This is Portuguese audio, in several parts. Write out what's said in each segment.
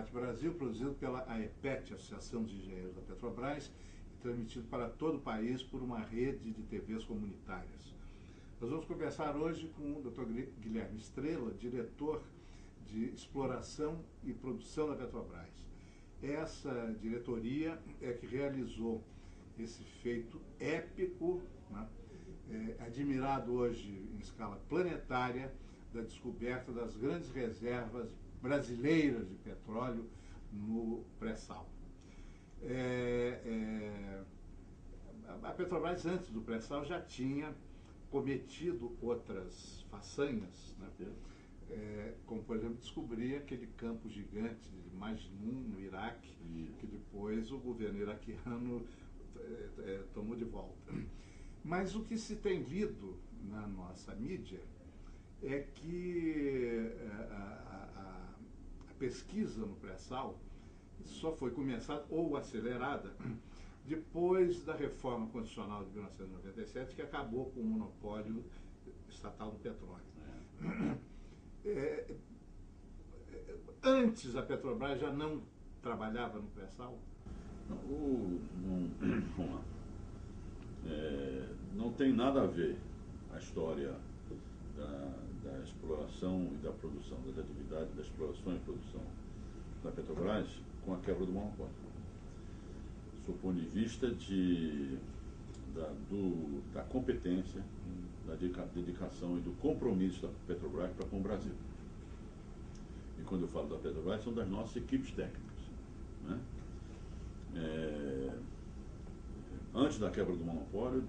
Debate Brasil, produzido pela AEPET, Associação dos Engenheiros da Petrobras, e transmitido para todo o país por uma rede de TVs comunitárias. Nós vamos conversar hoje com o Dr. Guilherme Estrela, diretor de Exploração e Produção da Petrobras. Essa diretoria é que realizou esse feito épico, né, admirado hoje em escala planetária, da descoberta das grandes reservas brasileiras de petróleo no pré-sal. A Petrobras, antes do pré-sal, já tinha cometido outras façanhas, né? Como, por exemplo, descobrir aquele campo gigante de Majnun, no Iraque, que depois o governo iraquiano tomou de volta. Mas o que se tem lido na nossa mídia é que a pesquisa no pré-sal só foi começada ou acelerada depois da reforma constitucional de 1997, que acabou com o monopólio estatal do petróleo. Antes a Petrobras já não trabalhava no pré-sal? Vamos lá. Não tem nada a ver a história da exploração e da produção, das atividades da exploração e produção da Petrobras com a quebra do monopólio. Do ponto de vista da competência, da dedicação e do compromisso da Petrobras para com o Brasil. E quando eu falo da Petrobras, são das nossas equipes técnicas, né? Antes da quebra do monopólio,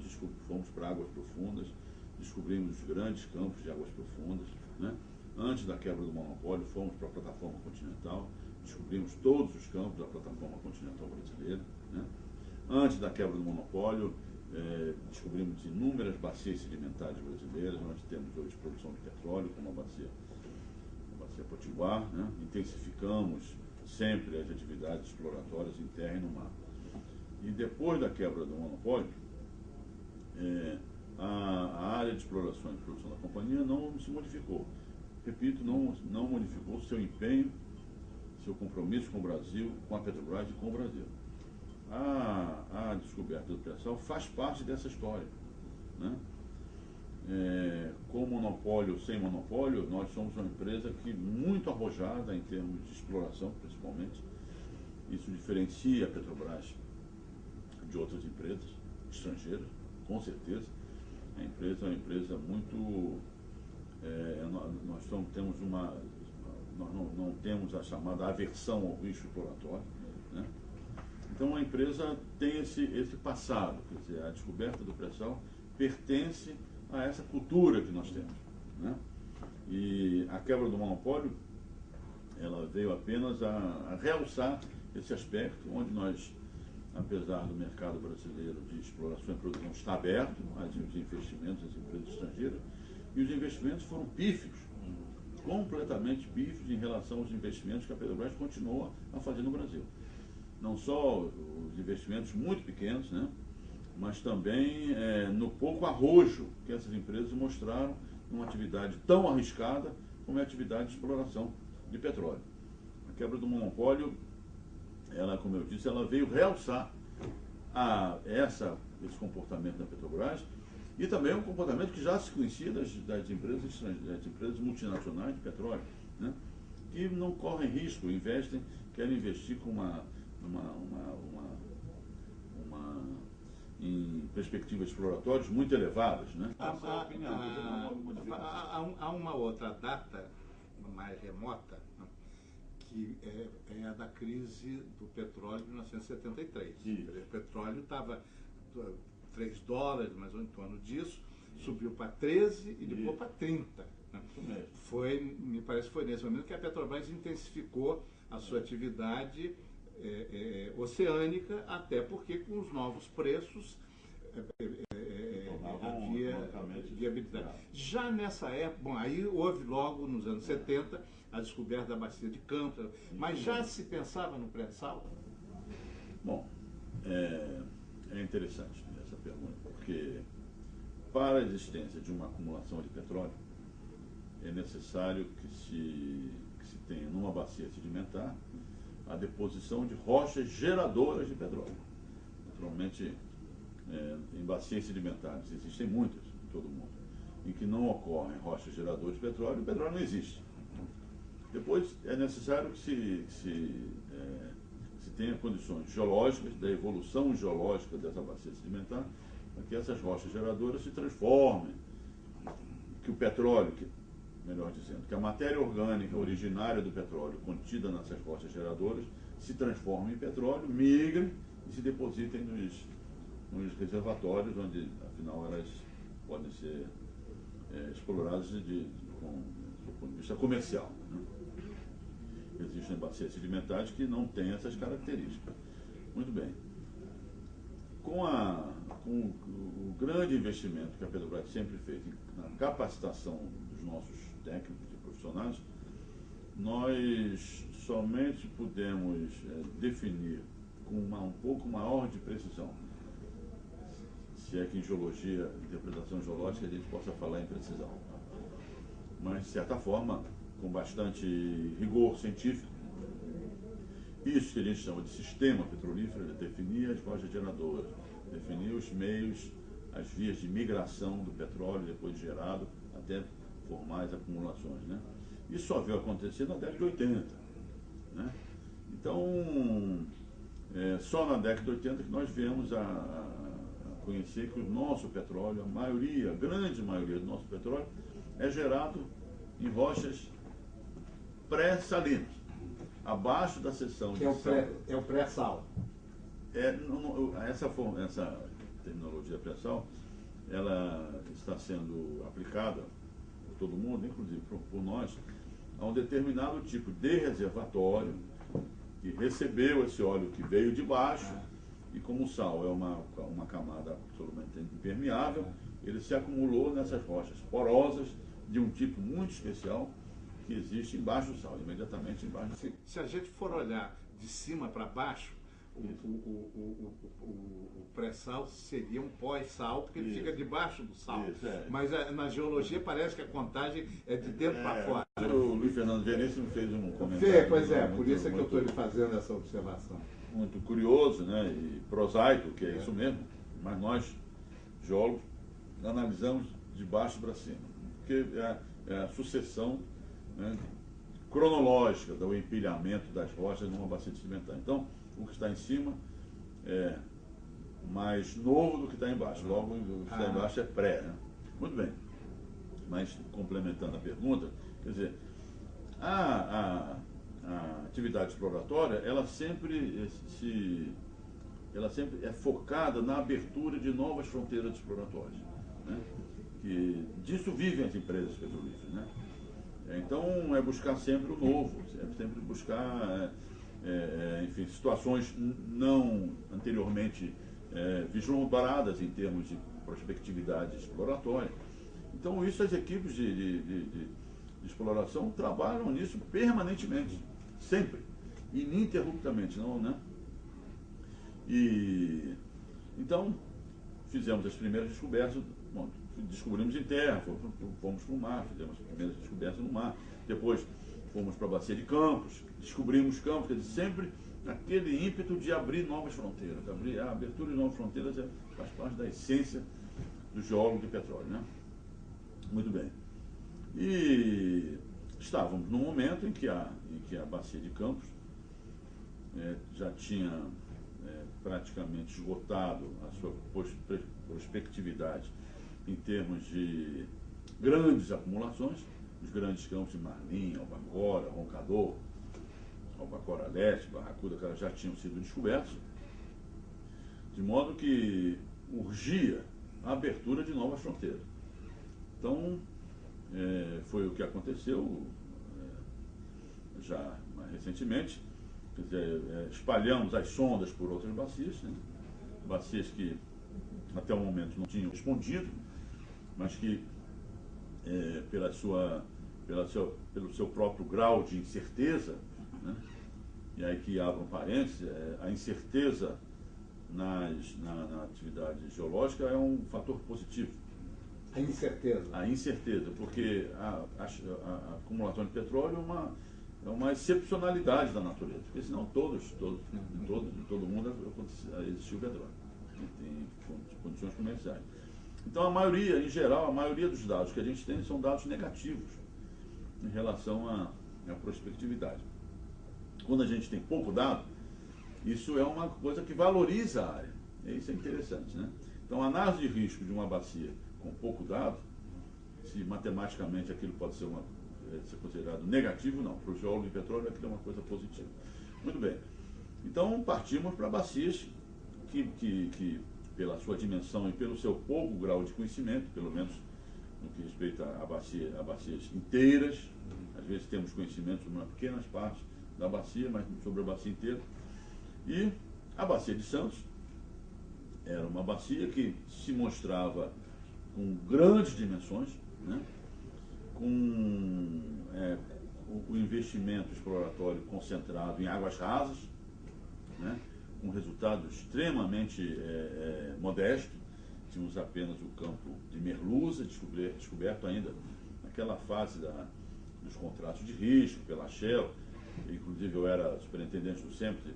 fomos para águas profundas, descobrimos os grandes campos de águas profundas, né? Antes da quebra do monopólio, fomos para a plataforma continental, descobrimos todos os campos da plataforma continental brasileira, né? Antes da quebra do monopólio, descobrimos inúmeras bacias sedimentares brasileiras, onde temos hoje produção de petróleo, como a bacia Potiguar, né? Intensificamos sempre as atividades exploratórias em terra e no mar. E depois da quebra do monopólio, a área de exploração e produção da companhia não se modificou. Repito, não modificou seu empenho, seu compromisso com o Brasil, com a Petrobras e com o Brasil. A descoberta do pré-sal faz parte dessa história, né? Com monopólio ou sem monopólio, nós somos uma empresa que muito arrojada em termos de exploração, principalmente. Isso diferencia a Petrobras de outras empresas estrangeiras, com certeza. A empresa é uma empresa muito... nós não temos a chamada aversão ao risco exploratório, né? Então a empresa tem esse passado, quer dizer, a descoberta do pré-sal pertence a essa cultura que nós temos, né? E a quebra do monopólio, ela veio apenas a realçar esse aspecto, onde nós, apesar do mercado brasileiro de exploração e produção estar aberto aos investimentos das empresas estrangeiras, e os investimentos foram pífios, completamente pífios em relação aos investimentos que a Petrobras continua a fazer no Brasil. Não só os investimentos muito pequenos, né, mas também no pouco arrojo que essas empresas mostraram numa atividade tão arriscada como é a atividade de exploração de petróleo. A quebra do monopólio, ela, como eu disse, ela veio realçar esse comportamento da Petrobras e também um comportamento que já se conhecia das empresas multinacionais de petróleo, né, que não correm risco, querem investir com em perspectivas exploratórias muito elevadas, né? Há uma outra data mais remota, né, que é a da crise do petróleo de 1973. O petróleo estava $3, mais ou menos em torno disso, subiu para 13 e depois para 30. Né? Me parece que foi nesse momento que a Petrobras intensificou a sua atividade oceânica, até porque com os novos preços havia viabilidade. Já nessa época, bom, aí houve logo nos anos 70 a descoberta da bacia de Campos, mas já se pensava no pré-sal? Bom, é interessante essa pergunta, porque para a existência de uma acumulação de petróleo é necessário que se tenha numa bacia sedimentar a deposição de rochas geradoras de petróleo. Naturalmente, em bacias sedimentares, existem muitas em todo o mundo, em que não ocorrem rochas geradoras de petróleo, o petróleo não existe. Depois, é necessário que se tenha condições geológicas, da evolução geológica dessa bacia sedimentar, para que essas rochas geradoras se transformem, que o petróleo, melhor dizendo, que a matéria orgânica originária do petróleo, contida nessas rochas geradoras, se transforme em petróleo, migrem e se depositem nos reservatórios, onde, afinal, elas podem ser exploradas do ponto de vista comercial. Né? Existem bacias sedimentares que não têm essas características. Muito bem. Com o grande investimento que a Petrobras sempre fez na capacitação dos nossos técnicos e profissionais, nós somente pudemos definir com um pouco maior de precisão, se é que em geologia, interpretação geológica, a gente possa falar em precisão, mas de certa forma com bastante rigor científico. Isso que a gente chama de sistema petrolífero, definir as rochas geradoras, definir os meios, as vias de migração do petróleo depois de gerado até formar as acumulações, né? Isso só veio acontecer na década de 80, né? Então, só na década de 80 que nós viemos a conhecer que o nosso petróleo, a grande maioria do nosso petróleo, é gerado em rochas pré-salinas, abaixo da seção de sal. É o pré-sal. Essa terminologia pré-sal, ela está sendo aplicada por todo mundo, inclusive por nós, a um determinado tipo de reservatório que recebeu esse óleo que veio de baixo, e como o sal é uma camada absolutamente impermeável, ele se acumulou nessas rochas porosas de um tipo muito especial que existe embaixo do sal, imediatamente embaixo do sal. Se a gente for olhar de cima para baixo, o pré-sal seria um pós-sal, porque ele fica debaixo do sal. Mas na geologia parece que a contagem é de dentro para fora. O Luiz Fernando Veríssimo fez um comentário. Pois é, por isso é que eu estou lhe fazendo essa observação. Muito curioso, né, e prosaico, que é isso mesmo, mas nós, geólogos, analisamos de baixo para cima, porque é a sucessão, né, cronológica do empilhamento das rochas numa bacia sedimentar. Então, o que está em cima é mais novo do que está embaixo, logo o que está embaixo é pré, né? Muito bem, mas complementando a pergunta, quer dizer, a atividade exploratória, ela sempre é focada na abertura de novas fronteiras exploratórias, né? Que disso vivem as empresas petrolíferas, né? Então, é buscar sempre o novo, é sempre buscar, enfim, situações não anteriormente vislumbradas em termos de prospectividade exploratória. Então, isso as equipes de exploração trabalham nisso permanentemente, sempre, ininterruptamente, não, né? E então fizemos as primeiras descobertas, bom, descobrimos em terra, fomos para o mar, fizemos as primeiras descobertas no mar, depois fomos para a bacia de Campos, descobrimos Campos, quer dizer, sempre aquele ímpeto de abrir novas fronteiras. A abertura de novas fronteiras faz parte da essência do geólogo de petróleo, né? Muito bem. E estávamos num momento em que a bacia de Campos já tinha praticamente esgotado a sua prospectividade em termos de grandes acumulações, os grandes campos de Marlim, Albacora, Roncador, Albacora Leste, Barracuda, que já tinham sido descobertos, de modo que urgia a abertura de novas fronteiras. Então, foi o que aconteceu já mais recentemente. Quer dizer, espalhamos as sondas por outras bacias, né? Bacias que até o momento não tinham respondido, mas que pelo seu próprio grau de incerteza, né? E aí que abro um parênteses, a incerteza na atividade geológica é um fator positivo. A incerteza? A incerteza, porque a acumulação de petróleo é uma excepcionalidade da natureza, porque senão em todo mundo existiu petróleo, em condições comerciais. Então a maioria, em geral, a maioria dos dados que a gente tem são dados negativos em relação à prospectividade. Quando a gente tem pouco dado, isso é uma coisa que valoriza a área. E isso é interessante, né? Então a análise de risco de uma bacia com pouco dado, se matematicamente aquilo pode ser considerado negativo, não. Para o geólogo de petróleo aquilo é uma coisa positiva. Muito bem. Então partimos para bacias que pela sua dimensão e pelo seu pouco grau de conhecimento, pelo menos no que respeita a bacias inteiras, às vezes temos conhecimento sobre pequenas partes da bacia, mas sobre a bacia inteira. E a bacia de Santos era uma bacia que se mostrava com grandes dimensões, né? Com o investimento exploratório concentrado em águas rasas, né? Com resultado extremamente modesto. Tínhamos apenas o campo de Merluza, descoberto ainda naquela fase dos contratos de risco pela Shell. Inclusive eu era superintendente do SEMPRE,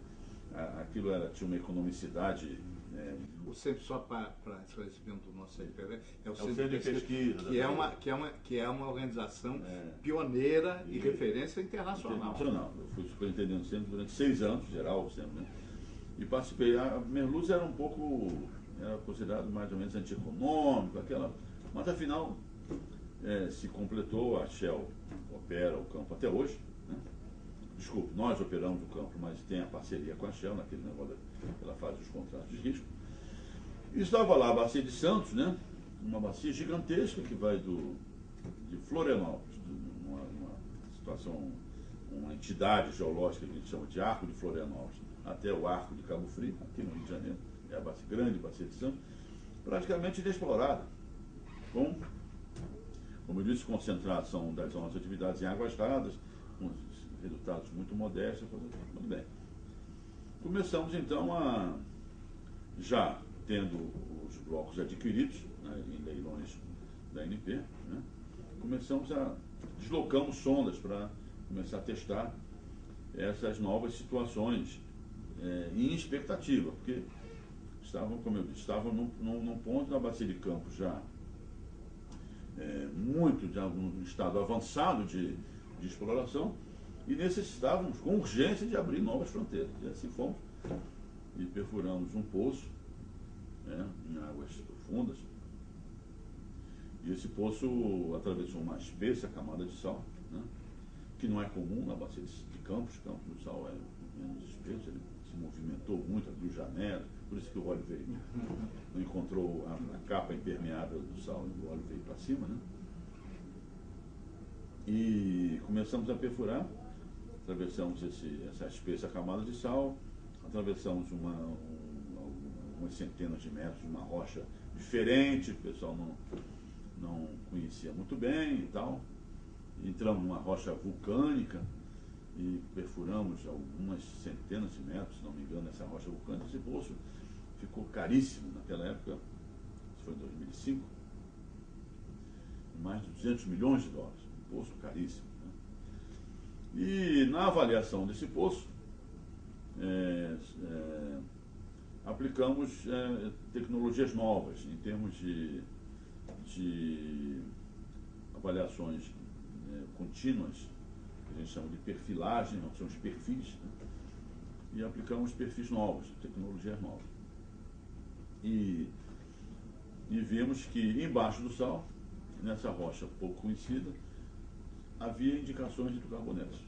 aquilo tinha uma economicidade. O SEMPRE, só para esclarecimento do nosso CNPq, é o Centro de Pesquisa, que é uma organização pioneira e referência internacional. Eu fui superintendente do SEMPRE durante 6 anos, geral, sempre, né? E participei. A Merluza era considerado mais ou menos antieconômico, mas afinal se completou. A Shell opera o campo até hoje, né? Desculpe, nós operamos o campo, mas tem a parceria com a Shell naquele negócio daquela fase dos contratos de risco. E estava lá a bacia de Santos, né? Uma bacia gigantesca que vai de Florianópolis, uma situação, uma entidade geológica que a gente chama de Arco de Florianópolis, até o Arco de Cabo Frio, aqui no Rio de Janeiro, é a grande bacia de Santos, praticamente inexplorada, como eu disse, concentração das nossas atividades em águas raras, com resultados muito modestos. Muito bem. Começamos então já tendo os blocos adquiridos, né, em leilões da ANP, né, deslocamos sondas para começar a testar essas novas situações em expectativa, porque como eu disse, estavam num ponto da bacia de Campos já de algum estado avançado de exploração, e necessitávamos com urgência de abrir novas fronteiras. E assim fomos e perfuramos um poço em águas profundas, e esse poço atravessou uma espessa camada de sal, né, que não é comum na bacia de Campos. Campos do Sal é menos espesso, ele se movimentou muito, abriu janelas, por isso que o óleo veio, não encontrou a capa impermeável do sal, o óleo veio para cima, né? E começamos a perfurar, atravessamos essa espessa camada de sal, atravessamos umas centenas de metros de uma rocha diferente, que o pessoal não conhecia muito bem e tal. Entramos numa rocha vulcânica e perfuramos algumas centenas de metros, se não me engano, essa rocha vulcânica. Esse poço ficou caríssimo naquela época, isso foi em 2005, mais de 200 milhões de dólares, um poço caríssimo, né? E na avaliação desse poço, aplicamos tecnologias novas em termos de avaliações contínuas, que a gente chama de perfilagem, são os perfis, né? E aplicamos perfis novos, tecnologias novas. E vimos que embaixo do sal, nessa rocha pouco conhecida, havia indicações de hidrocarbonetos.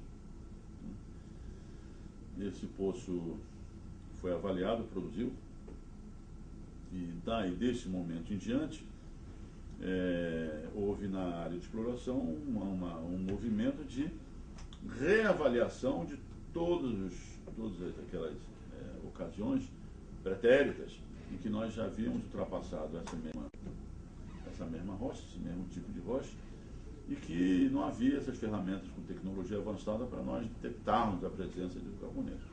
Esse poço foi avaliado, produziu, e desse momento em diante, houve na área de exploração um movimento de reavaliação de todas aquelas ocasiões pretéritas em que nós já havíamos ultrapassado essa mesma rocha, esse mesmo tipo de rocha, e que não havia essas ferramentas com tecnologia avançada para nós detectarmos a presença de hidrocarbonetos.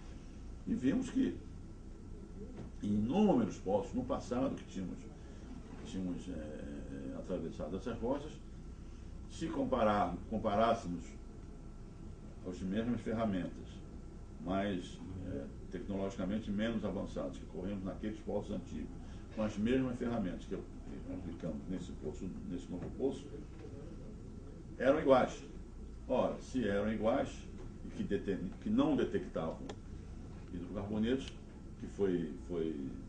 E vimos que em inúmeros poços no passado que tínhamos atravessado essas rochas, se comparássemos as mesmas ferramentas, mas tecnologicamente menos avançadas, que corremos naqueles poços antigos, com as mesmas ferramentas que aplicamos nesse novo poço, eram iguais. Ora, se eram iguais e que não detectavam hidrocarbonetos, que foi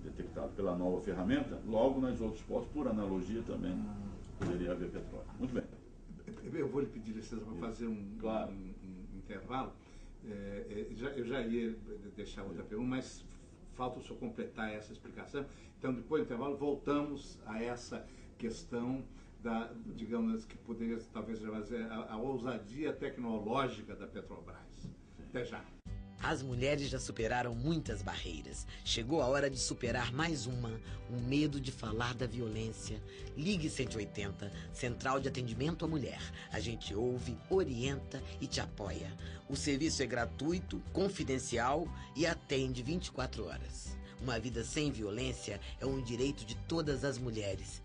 detectado pela nova ferramenta, logo nas outros poços, por analogia também, poderia haver petróleo. Muito bem. Eu vou lhe pedir licença para fazer Claro. um intervalo. Eu já ia deixar outra pergunta, mas falta o senhor completar essa explicação. Então, depois do intervalo, voltamos a essa questão digamos, que poderia talvez fazer a ousadia tecnológica da Petrobras. Até já. As mulheres já superaram muitas barreiras. Chegou a hora de superar mais uma, o medo de falar da violência. Ligue 180, Central de Atendimento à Mulher. A gente ouve, orienta e te apoia. O serviço é gratuito, confidencial e atende 24 horas. Uma vida sem violência é um direito de todas as mulheres.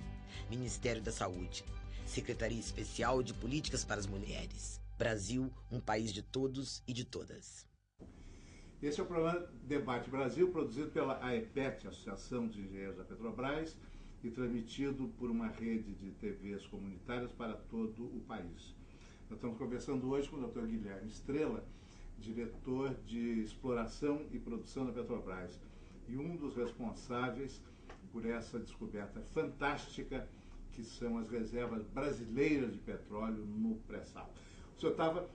Ministério da Saúde, Secretaria Especial de Políticas para as Mulheres. Brasil, um país de todos e de todas. Esse é o programa Debate Brasil, produzido pela AEPET, Associação de Engenheiros da Petrobras, e transmitido por uma rede de TVs comunitárias para todo o país. Nós estamos conversando hoje com o Dr. Guilherme Estrela, diretor de Exploração e Produção da Petrobras, e um dos responsáveis por essa descoberta fantástica que são as reservas brasileiras de petróleo no pré-sal. O senhor estava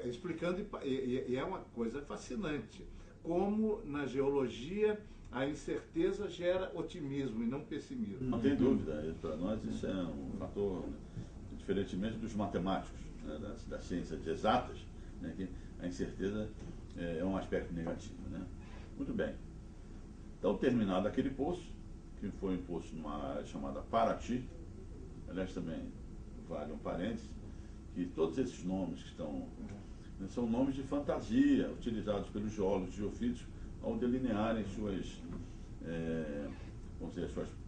explicando, e é uma coisa fascinante, como na geologia a incerteza gera otimismo e não pessimismo. Não tem dúvida, para nós isso é um fator, diferentemente dos matemáticos, né, das ciências exatas, né, que a incerteza é um aspecto negativo. Né? Muito bem. Então, terminado aquele poço, que foi um poço numa área chamada Paraty, aliás também vale um parênteses, que todos esses nomes que estão, são nomes de fantasia, utilizados pelos geólogos e geofísicos ao delinearem suas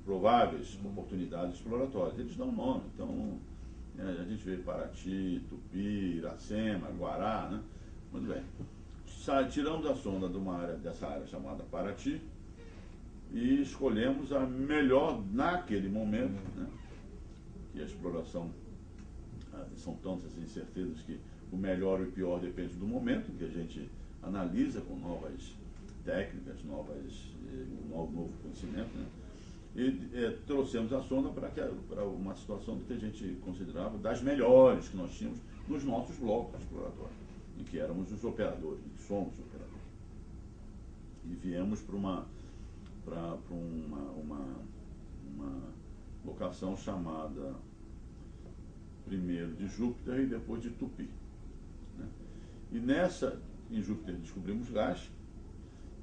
prováveis oportunidades exploratórias. Eles dão nome, então a gente vê Paraty, Tupi, Iracema, Guará, né? Muito bem. Tiramos a sonda dessa área chamada Paraty e escolhemos a melhor naquele momento, né? Que a exploração são tantas incertezas que o melhor e o pior depende do momento, que a gente analisa com novas técnicas, novo conhecimento, né? E trouxemos a sonda para uma situação que a gente considerava das melhores que nós tínhamos nos nossos blocos exploratórios, em que éramos os operadores, que somos operadores. E viemos para uma locação chamada primeiro de Júpiter e depois de Tupi. Né? E em Júpiter descobrimos gás,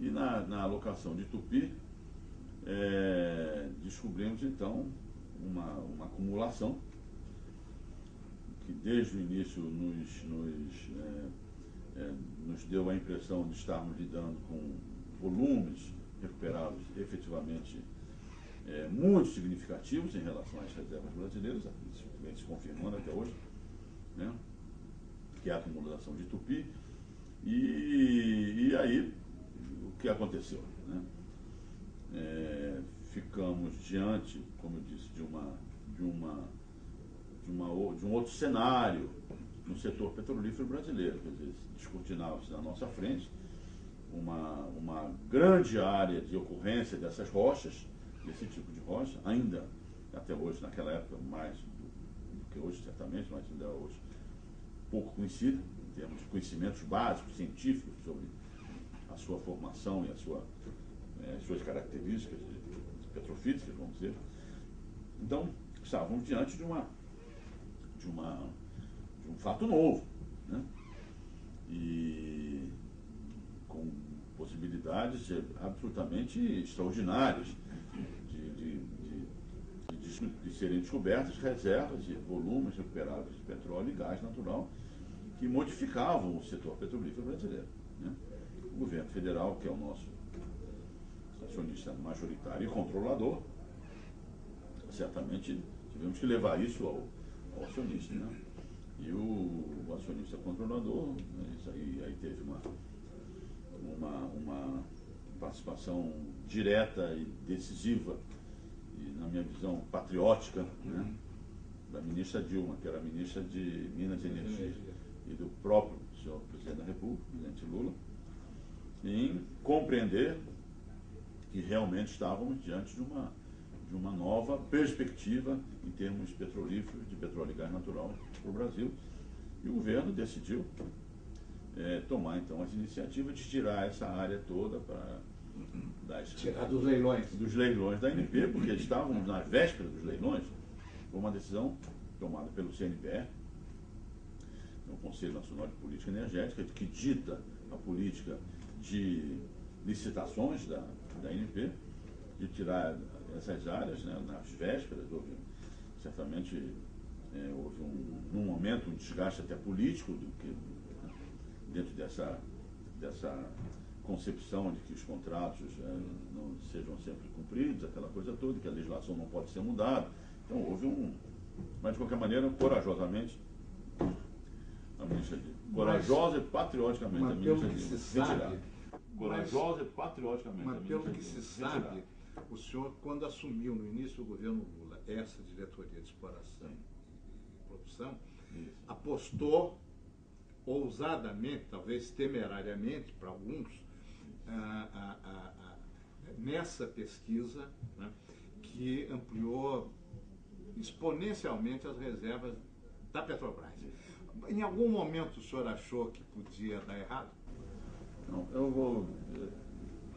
e na locação de Tupi descobrimos então uma acumulação que desde o início nos deu a impressão de estarmos lidando com volumes recuperados efetivamente muito significativos em relação às reservas brasileiras, isso vem se confirmando até hoje, né? Que é a acumulação de Tupi. E aí, o que aconteceu? Né? Ficamos diante, como eu disse, de um outro cenário no setor petrolífero brasileiro. Quer dizer, descortinava-se na nossa frente uma grande área de ocorrência dessas rochas, desse tipo de rocha, ainda até hoje, naquela época, mais do que hoje, certamente, mas ainda hoje pouco conhecida, em termos de conhecimentos básicos, científicos, sobre a sua formação e as suas características petrofísicas, vamos dizer. Então, estávamos diante de um fato novo, né? E com possibilidades absolutamente extraordinárias de serem descobertas reservas e volumes recuperados de petróleo e gás natural que modificavam o setor petrolífero brasileiro. Né? O governo federal, que é o nosso acionista majoritário e controlador, certamente tivemos que levar isso ao acionista. Né? E o acionista controlador, né, isso aí teve uma participação direta e decisiva, e, na minha visão, patriótica, né, da ministra Dilma, que era ministra de Minas e Energia, e do próprio senhor presidente da República, presidente Lula, em compreender que realmente estávamos diante de uma nova perspectiva em termos petrolíferos, de petróleo e gás natural para o Brasil. E o governo decidiu tomar, então, as iniciativas de tirar essa área toda para tirar dos leilões. Dos leilões da ANP, porque estávamos na véspera dos leilões. Foi uma decisão tomada pelo CNPE, o Conselho Nacional de Política Energética, que dita a política de licitações da ANP, de tirar essas áreas, né, nas vésperas. Certamente houve num momento um desgaste até político dentro dessa concepção de que os contratos não sejam sempre cumpridos, aquela coisa toda, que a legislação não pode ser mudada. Então houve mas de qualquer maneira, corajosamente, a ministra corajosa e patrioticamente a ministra de retirar. Corajosa e patrioticamente a ministra pelo que se sabe, o senhor, quando assumiu no início do governo Lula essa diretoria de exploração e produção, apostou ousadamente, talvez temerariamente para alguns, nessa pesquisa, né, que ampliou exponencialmente as reservas da Petrobras. Em algum momento o senhor achou que podia dar errado? Não,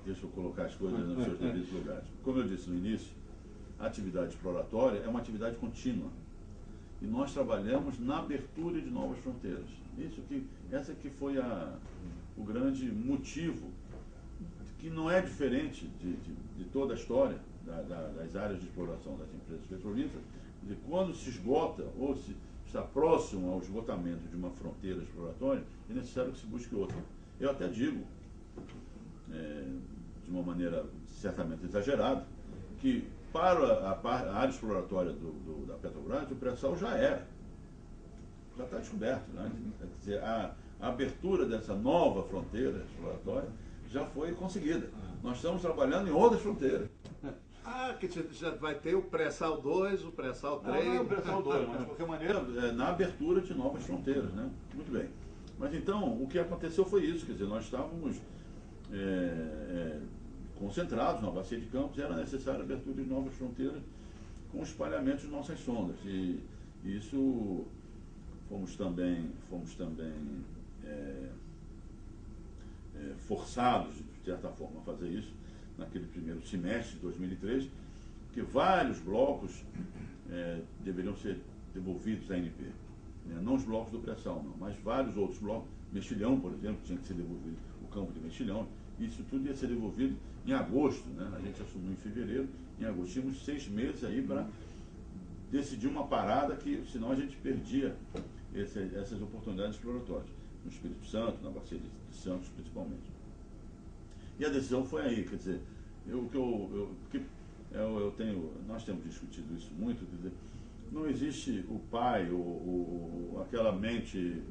deixa eu colocar as coisas nos seus devidos lugares. Como eu disse no início, a atividade exploratória é uma atividade contínua. E nós trabalhamos na abertura de novas fronteiras. Essa que foi o grande motivo, que não é diferente de toda a história das áreas de exploração das empresas petrolíferas. De quando se esgota ou se está próximo ao esgotamento de uma fronteira exploratória, é necessário que se busque outra. Eu até digo, de uma maneira certamente exagerada, que para a área exploratória da Petrobras, o pré-sal já está descoberto. Né? Quer dizer, a abertura dessa nova fronteira exploratória já foi conseguida. Nós estamos trabalhando em outras fronteiras. Que já vai ter o pré-sal 2, o pré-sal 3. Não é o pré-sal 2, mas de qualquer maneira, na abertura de novas fronteiras, né? Muito bem. Mas então, o que aconteceu foi isso, quer dizer, nós estávamos concentrados na bacia de Campos, era necessária a abertura de novas fronteiras com o espalhamento de nossas sondas. E isso fomos também forçados, de certa forma, a fazer isso naquele primeiro semestre de 2013, que vários blocos deveriam ser devolvidos à ANP. Não os blocos do pré-sal, não, mas vários outros blocos. Mexilhão, por exemplo, tinha que ser devolvido o campo de Mexilhão. Isso tudo ia ser devolvido em agosto, né? A gente assumiu em fevereiro, em agosto. Tínhamos 6 meses aí para decidir uma parada que, senão a gente perdia essas oportunidades exploratórias. No Espírito Santo, na Bacia de Santos, principalmente. E a decisão foi aí, quer dizer, nós temos discutido isso muito, quer dizer, não existe o pai ou aquela mente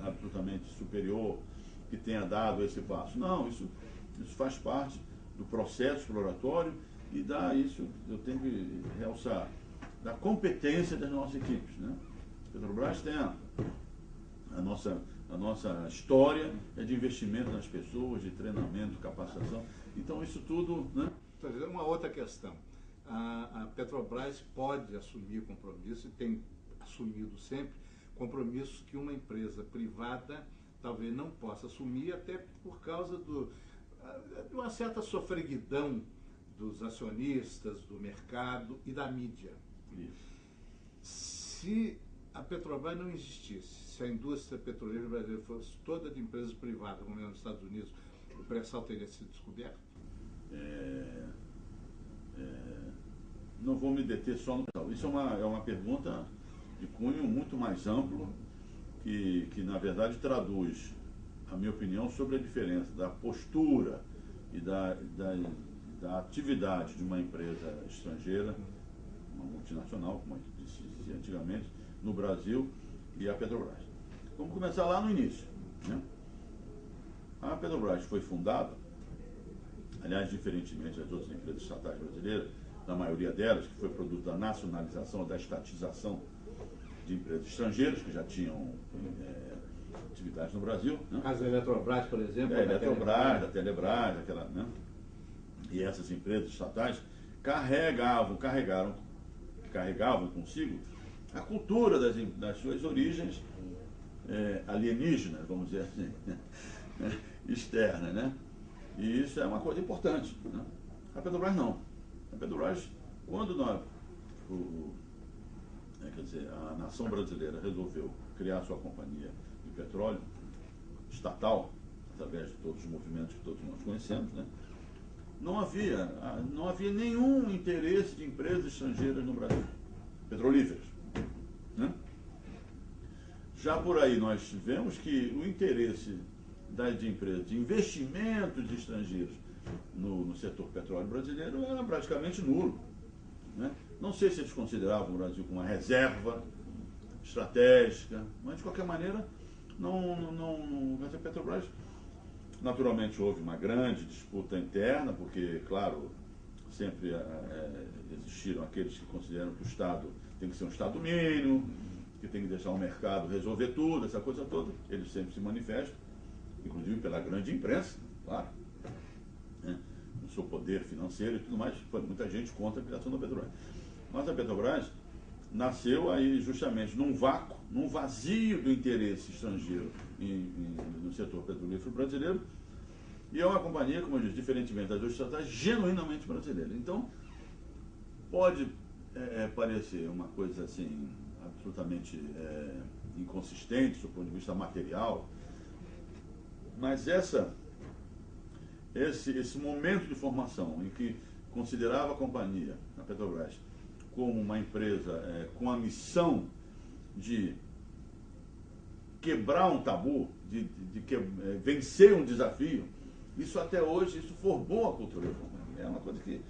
absolutamente superior que tenha dado esse passo. Não, isso faz parte do processo exploratório e isso eu tenho que realçar, da competência das nossas equipes. Né? A Petrobras tem a nossa história de investimento nas pessoas, de treinamento, capacitação. Então isso tudo... Né? Uma outra questão. A Petrobras pode assumir compromisso, e tem assumido sempre, compromissos que uma empresa privada talvez não possa assumir, até por causa de uma certa sofreguidão dos acionistas, do mercado e da mídia. Isso. Se a Petrobras não existisse, se a indústria petroleira brasileira fosse toda de empresas privadas, como é nos Estados Unidos, o pré-sal teria sido descoberto? Não vou me deter só no pré-sal. Isso é uma pergunta de cunho muito mais amplo, que na verdade traduz a minha opinião sobre a diferença da postura e da atividade de uma empresa estrangeira, uma multinacional, como a gente dizia antigamente, no Brasil, e a Petrobras. Vamos começar lá no início, né? A Petrobras foi fundada, aliás, diferentemente das outras empresas estatais brasileiras, na maioria delas, que foi produto da nacionalização, da estatização de empresas estrangeiras que já tinham atividades no Brasil. Né? No caso da Eletrobras, por exemplo. A Eletrobras, da Telebrás, aquela, né? E essas empresas estatais carregavam consigo a cultura das suas origens alienígenas, vamos dizer assim, externas, né? E isso é uma coisa importante, né? A Petrobras não. A Petrobras, quando a nação brasileira resolveu criar sua companhia de petróleo estatal, através de todos os movimentos que todos nós conhecemos, né? Não havia nenhum interesse de empresas estrangeiras no Brasil, petrolíferas, né? Já por aí nós vemos que o interesse de empresas, de investimentos estrangeiros no setor petróleo brasileiro era praticamente nulo, né? Não sei se eles consideravam o Brasil como uma reserva estratégica, mas de qualquer maneira, a Petrobras, naturalmente houve uma grande disputa interna, porque, claro, sempre existiram aqueles que consideram que o Estado tem que ser um Estado mínimo, que tem que deixar o mercado resolver tudo, essa coisa toda. Eles sempre se manifestam, inclusive pela grande imprensa, claro, né? No seu poder financeiro e tudo mais. Foi muita gente contra a criação da Petrobras. Mas a Petrobras nasceu aí justamente num vácuo, num vazio do interesse estrangeiro no setor petrolífero brasileiro, e é uma companhia, como eu disse, diferentemente das outras estatais, genuinamente brasileira. Então, pode parecer uma coisa assim, absolutamente inconsistente do ponto de vista material, mas esse momento de formação em que considerava a companhia, a Petrobras, como uma empresa com a missão de quebrar um tabu, de vencer um desafio, isso até hoje, isso formou a cultura da companhia. É uma coisa que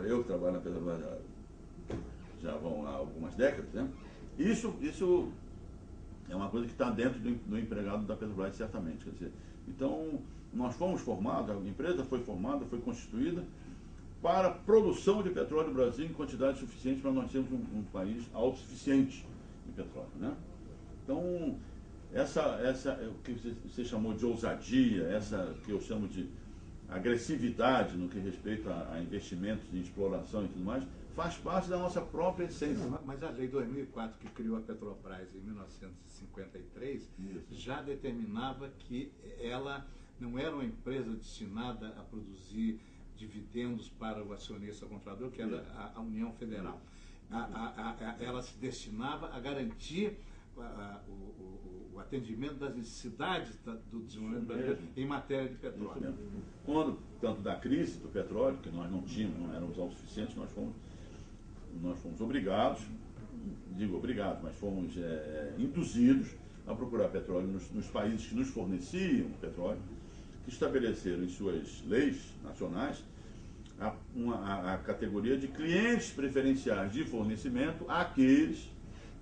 eu que trabalho na Petrobras já vão há algumas décadas, né? Isso é uma coisa que está dentro do empregado da Petrobras, certamente. Quer dizer, então, nós fomos formados, a empresa foi formada, foi constituída para a produção de petróleo no Brasil em quantidade suficiente para nós termos um país autossuficiente em petróleo, né? Então, o que você chamou de ousadia, essa que eu chamo de agressividade no que respeita a investimentos em exploração e tudo mais, faz parte da nossa própria essência. Mas a lei 2004, que criou a Petrobras em 1953, já determinava que ela não era uma empresa destinada a produzir dividendos para o acionista controlador, que era a União Federal. Ela se destinava a garantir o atendimento das necessidades do desenvolvimento brasileiro em matéria de petróleo. Quando, tanto da crise do petróleo, que nós não tínhamos, não éramos autossuficientes, nós fomos obrigados, mas fomos induzidos a procurar petróleo nos países que nos forneciam petróleo, que estabeleceram em suas leis nacionais a categoria de clientes preferenciais de fornecimento àqueles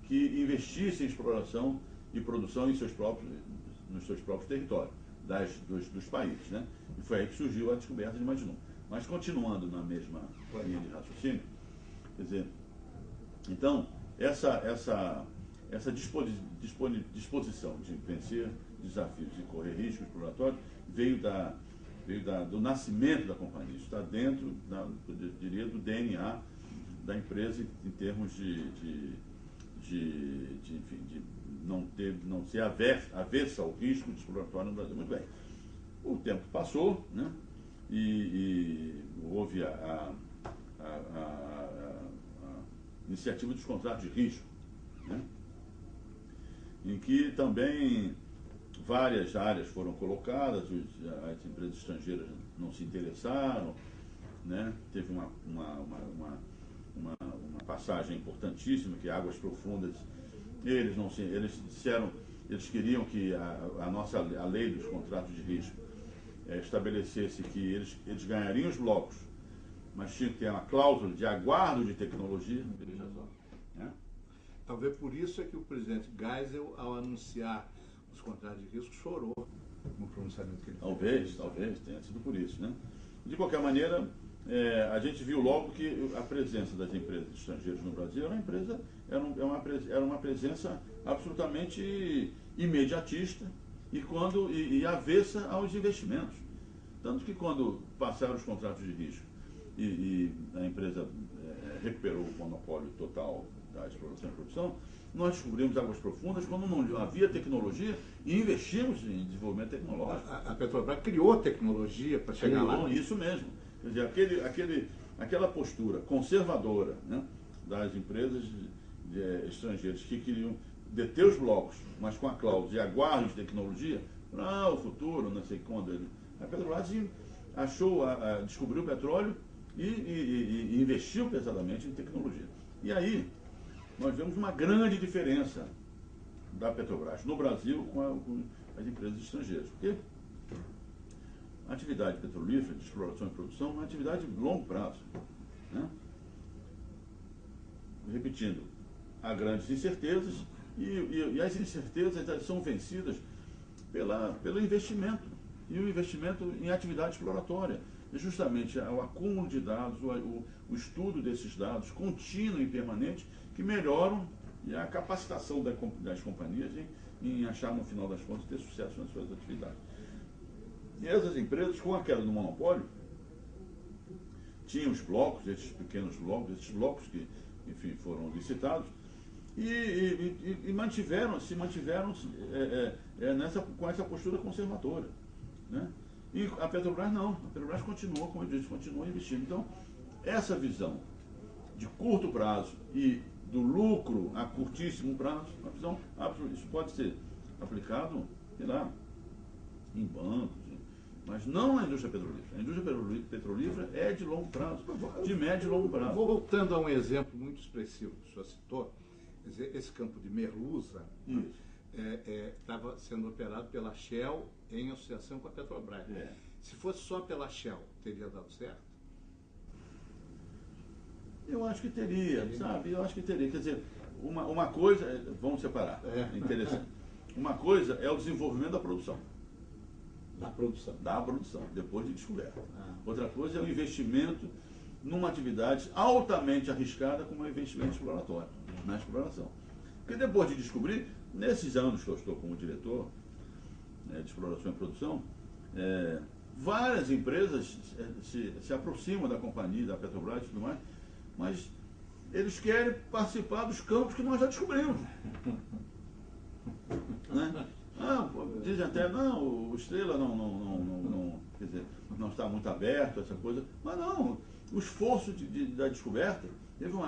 que investissem em exploração e produção nos seus próprios territórios dos países, né? E foi aí que surgiu a descoberta de Maginot. Mas continuando na mesma linha de raciocínio, quer dizer, então, essa disposição de vencer desafios e correr riscos exploratórios veio do nascimento da companhia. Isso está dentro, eu diria, do DNA da empresa em termos de não ser avessa ao risco de exploratório no Brasil. Muito bem. O tempo passou, né? E houve a iniciativa dos contratos de risco, né? Em que também várias áreas foram colocadas, as empresas estrangeiras não se interessaram, né? Teve uma passagem importantíssima, que águas profundas, eles queriam que a lei dos contratos de risco estabelecesse que eles ganhariam os blocos, mas tinha que ter uma cláusula de aguardo de tecnologia, né? Talvez por isso é que o presidente Geisel, ao anunciar os contratos de risco, chorou no pronunciamento que ele fez. Talvez tenha sido por isso, né? De qualquer maneira, a gente viu logo que a presença das empresas estrangeiras no Brasil era uma presença absolutamente imediatista e avessa aos investimentos. Tanto que quando passaram os contratos de risco e a empresa recuperou o monopólio total da exploração e produção, nós descobrimos águas profundas quando não havia tecnologia e investimos em desenvolvimento tecnológico. A Petrobras criou tecnologia para chegar lá. Isso mesmo. Quer dizer, aquela postura conservadora, né, das empresas estrangeiras que queriam deter os blocos, mas com a cláusula de aguarde de tecnologia para o futuro, não sei quando. A Petrobras descobriu o petróleo e investiu pesadamente em tecnologia. E aí, nós vemos uma grande diferença da Petrobras no Brasil com as empresas estrangeiras. Porque a atividade petrolífera, de exploração e produção, é uma atividade de longo prazo, né? Repetindo, há grandes incertezas e as incertezas são vencidas pelo investimento. E o investimento em atividade exploratória. E justamente o acúmulo de dados, o estudo desses dados contínuo e permanente, que melhoram a capacitação das companhias em achar, no final das contas, ter sucesso nas suas atividades. E essas empresas, com a queda do monopólio, tinham os blocos, esses pequenos blocos, esses blocos que, enfim, foram licitados, e se mantiveram com essa postura conservadora, né? E a Petrobras não, a Petrobras continuou, como eu disse, continuou investindo. Então, essa visão de curto prazo e do lucro a curtíssimo prazo, uma visão absoluta. Isso pode ser aplicado, sei lá, em bancos, mas não na indústria petrolífera. A indústria petrolífera é de longo prazo, de médio e longo prazo. Voltando a um exemplo muito expressivo que o senhor citou, quer dizer, esse campo de Merluza estava sendo operado pela Shell em associação com a Petrobras. Se fosse só pela Shell, teria dado certo? Eu acho que teria, sabe? Eu acho que teria. Quer dizer, uma coisa, vamos separar, interessante. Uma coisa é o desenvolvimento da produção. Da produção, depois de descoberta. Outra coisa é o investimento numa atividade altamente arriscada como é o investimento exploratório, na exploração. Porque depois de descobrir, nesses anos que eu estou como diretor de exploração e produção, várias empresas se aproximam da companhia, da Petrobras e tudo mais, mas eles querem participar dos campos que nós já descobrimos. Né? Dizem até, não, o Estrela quer dizer, não está muito aberto, essa coisa. Mas não, o esforço da descoberta,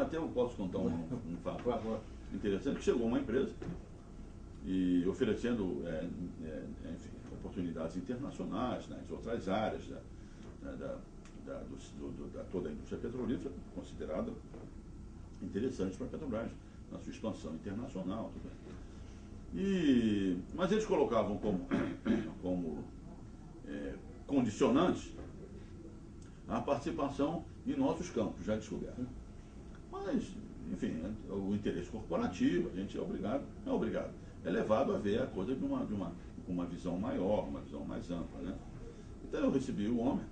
até eu posso contar um fato interessante, que chegou uma empresa e oferecendo enfim, oportunidades internacionais nas outras áreas da toda a indústria petrolífera, considerada interessante para a Petrobras, na sua expansão internacional. Tudo bem. Mas eles colocavam como condicionantes a participação em nossos campos já descobertos. Mas, enfim, o interesse corporativo, a gente é levado a ver a coisa com uma visão maior, uma visão mais ampla, né? Então eu recebi o homem,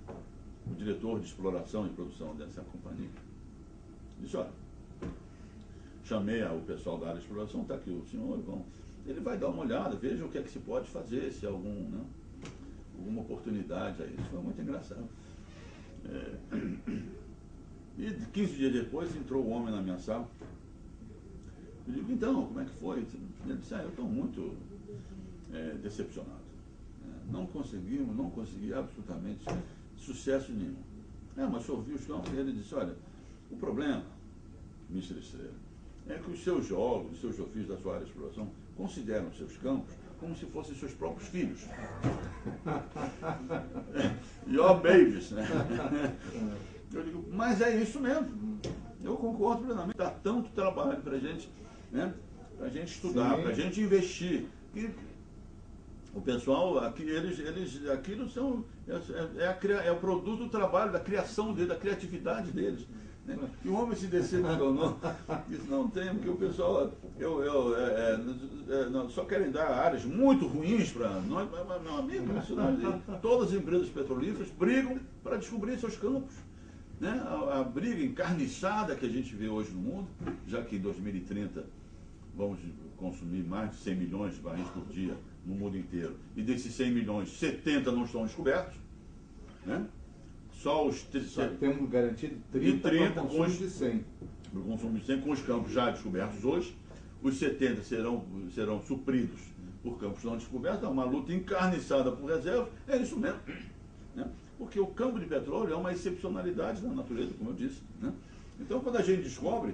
o diretor de exploração e produção dessa companhia, disse, olha, chamei o pessoal da área de exploração, está aqui o senhor, ele vai dar uma olhada, veja o que é que se pode fazer, se há alguma oportunidade aí. Isso foi muito engraçado. E 15 dias depois entrou o homem na minha sala. Eu digo, então, como é que foi? Ele disse, eu estou muito decepcionado. Não consegui absolutamente sucesso nenhum. Mas o senhor viu os campos? E ele disse, olha, o problema, Mr. Estrela, é que os seus jogos, os seus ofícios da sua área de exploração consideram os seus campos como se fossem seus próprios filhos. Your babies, né? Eu digo, mas é isso mesmo. Eu concordo plenamente. Dá tanto trabalho para a gente, né? Para a gente estudar, para a gente investir. E o pessoal, aquilo são, é o produto do trabalho, da criação deles, da criatividade deles. Né? E o homem se decepcionou. Disse, não tem, porque o pessoal só querem dar áreas muito ruins para nós. Mas, meu amigo, todas as empresas petrolíferas brigam para descobrir seus campos. Né? A briga encarniçada que a gente vê hoje no mundo, já que em 2030 vamos consumir mais de 100 milhões de barris por dia no mundo inteiro, e desses 100 milhões, 70 não estão descobertos, né? Só temos garantido 30 para o consumo de 100. Para o consumo de 100, com os campos já descobertos hoje, os 70 serão supridos por campos não descobertos. É uma luta encarniçada por reservas, é isso mesmo. Né? Porque o campo de petróleo é uma excepcionalidade da natureza, como eu disse. Né? Então, quando a gente descobre,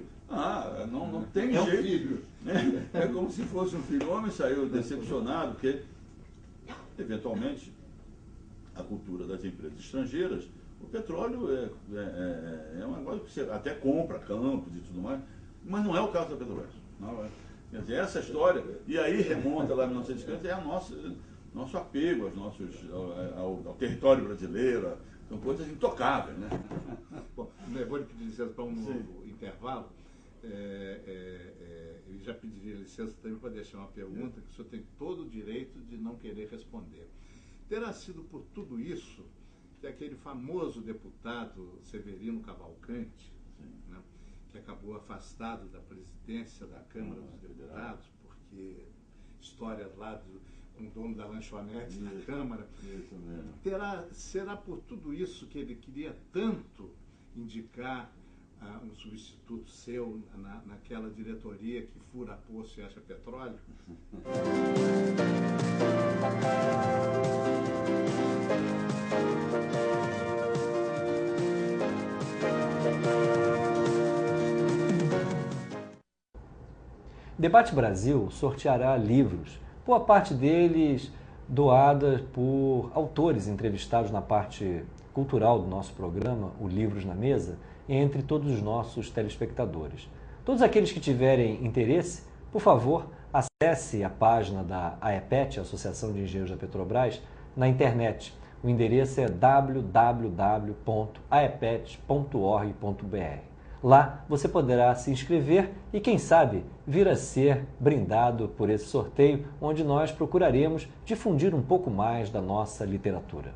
não tem jeito. Um filho. Né? É como se fosse um filho. O homem saiu decepcionado, porque, eventualmente, a cultura das empresas estrangeiras, o petróleo é uma coisa que você até compra campos e tudo mais, mas não é o caso da Petrobras. Não é. Quer dizer, essa história, e aí remonta lá em 1950, é nosso apego ao território brasileiro, são coisas intocáveis. Né? Bom, eu vou lhe pedir licença para um novo intervalo. Eu já pediria licença também para deixar uma pergunta que o senhor tem todo o direito de não querer responder. Terá sido por tudo isso que aquele famoso deputado Severino Cavalcante, né, que acabou afastado da presidência da Câmara dos Deputados, porque histórias lá com o dono da lanchonete na Câmara, será por tudo isso que ele queria tanto indicar um substituto seu naquela diretoria que fura poço e acha petróleo? Debate Brasil sorteará livros, boa parte deles doadas por autores entrevistados na parte cultural do nosso programa, o Livros na Mesa, entre todos os nossos telespectadores. Todos aqueles que tiverem interesse, por favor, acesse a página da AEPET, Associação de Engenheiros da Petrobras, na internet. O endereço é www.aepet.org.br. Lá você poderá se inscrever e, quem sabe, vir a ser brindado por esse sorteio, onde nós procuraremos difundir um pouco mais da nossa literatura.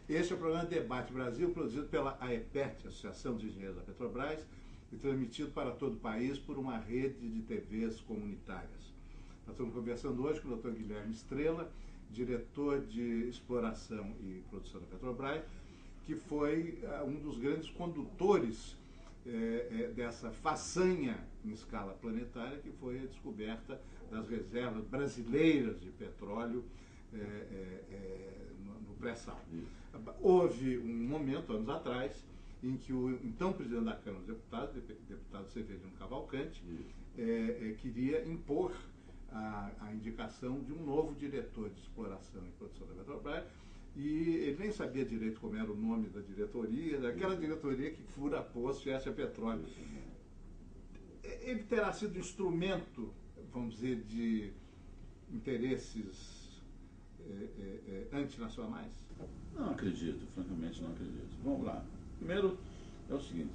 Este é o programa Debate Brasil, produzido pela AEPET, Associação de Engenheiros da Petrobras, e transmitido para todo o país por uma rede de TVs comunitárias. Nós estamos conversando hoje com o Dr. Guilherme Estrela, diretor de Exploração e Produção da Petrobras, que foi um dos grandes condutores dessa façanha em escala planetária, que foi a descoberta das reservas brasileiras de petróleo no pré-sal. Houve um momento, anos atrás, em que o então presidente da Câmara dos Deputados, deputado Severino Cavalcante, queria impor a indicação de um novo diretor de exploração e produção da Petrobras, e ele nem sabia direito como era o nome da diretoria, daquela diretoria que fura poço e acha petróleo. Ele terá sido instrumento, vamos dizer, de interesses antinacionais? Não acredito, francamente não acredito. Vamos lá. Primeiro, é o seguinte,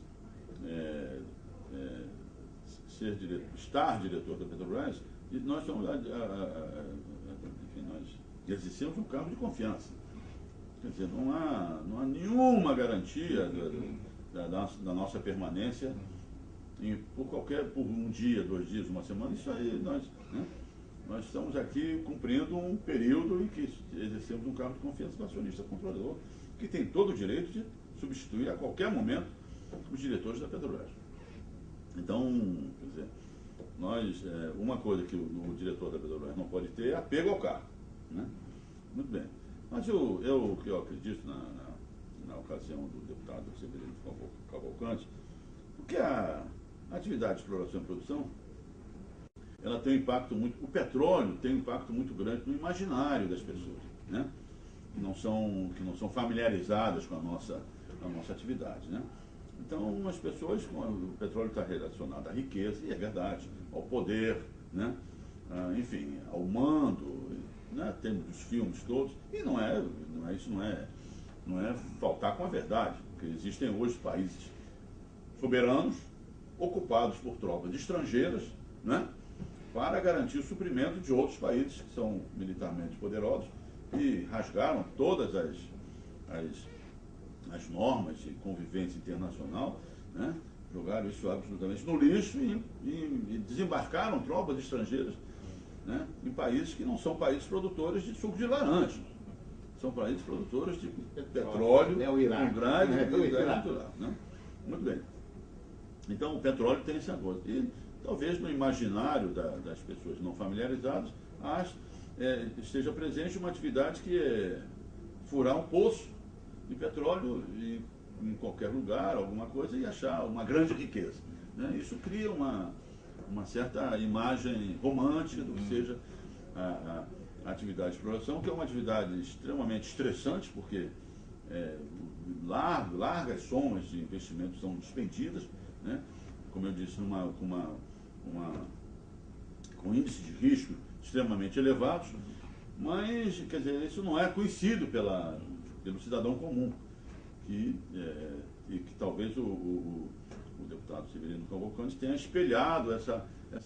estar diretor da Petrobras, nós somos, enfim, nós exercemos um cargo de confiança. Quer dizer, não há nenhuma garantia da nossa permanência por um dia, 2 dias, uma semana. Isso aí, nós estamos aqui cumprindo um período em que exercemos um cargo de confiança do acionista controlador, que tem todo o direito de substituir a qualquer momento os diretores da Petrobras. Então, quer dizer, uma coisa que o diretor da Petrobras não pode ter é apego ao cargo. Né? Muito bem. Mas eu acredito na ocasião do deputado Severino Cavalcante, porque a atividade de exploração e produção, ela tem um impacto o petróleo tem um impacto muito grande no imaginário das pessoas, né? que não são familiarizadas com a nossa atividade, né? Então, as pessoas, o petróleo está relacionado à riqueza, e é verdade, ao poder, né? Enfim, ao mando, né? Temos os filmes todos, e isso não é faltar com a verdade, porque existem hoje países soberanos, ocupados por tropas estrangeiras, né? Para garantir o suprimento de outros países que são militarmente poderosos e rasgaram todas as normas de convivência internacional, né? Jogaram isso absolutamente no lixo e desembarcaram tropas estrangeiras, né? Em países que não são países produtores de suco de laranja, são países produtores de petróleo, é o Iraque, com gás natural, né? Muito bem. Então o petróleo tem esse negócio. E talvez no imaginário das pessoas não familiarizadas esteja presente uma atividade que é furar um poço de petróleo em qualquer lugar, alguma coisa, e achar uma grande riqueza, né? Isso cria uma certa imagem romântica do que seja a atividade de exploração, que é uma atividade extremamente estressante, porque largas somas de investimentos são despendidas, né? Como eu disse, com índices de risco extremamente elevados, mas, quer dizer, isso não é conhecido pelo cidadão comum, e que talvez o deputado Severino Cavalcante tenha espelhado essa Quer